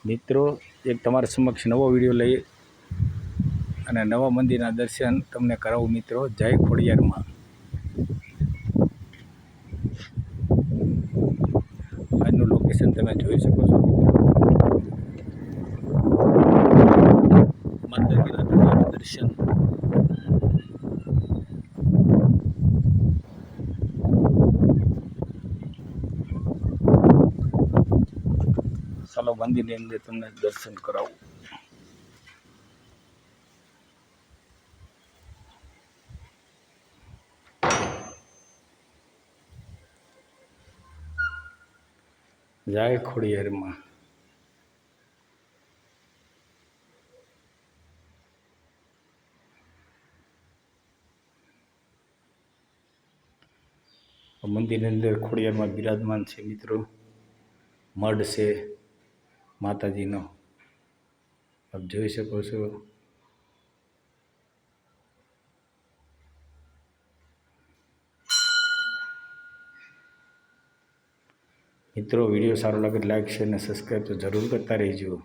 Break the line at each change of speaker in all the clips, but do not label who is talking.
મિત્રો એક તમારા સમક્ષ નવો વિડીયો લઈ અને નવા મંદિરના દર્શન તમને કરાવું મિત્રો. જય ખોડિયારમાં. આજનું લોકેશન તમે જોઈ શકો છો મંદિરના દર્શન. ચાલો મંદિરની અંદર તમને દર્શન કરાવું. જય ખોડિયારમાં. મંદિરની અંદર ખોડિયારમાં બિરાજમાન છે મિત્રો. મઢ છે માતાજીનો, આપ જોઈ શકો છો. મિત્રો વિડીયો સારો લાગે લાઈક શેર અને સબસ્ક્રાઈબ તો જરૂર કરતા રહેજો.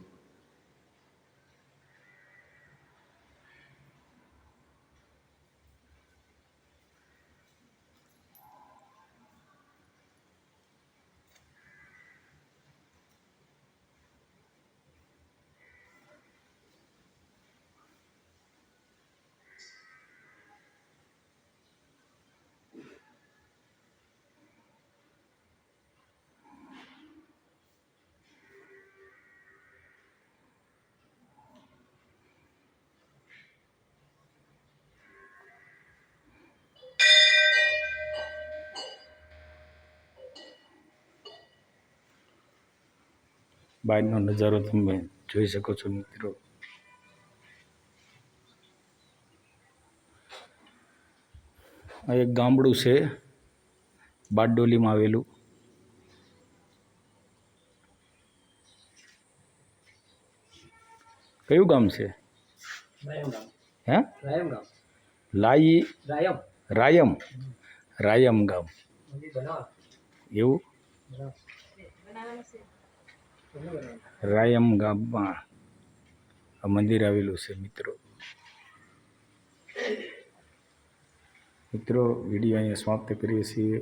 બહારનો નજારો તમે જોઈ શકો છો મિત્રો. આ એક ગામડું છે બારડોલીમાં આવેલું. કયું ગામ છે? હે રાયમ. રાયમ ગામ એવું. રાયમ ગામમાં આ મંદિર આવેલું છે મિત્રો. મિત્રો વિડીયો અહીંયા સમાપ્ત કરીએ છીએ.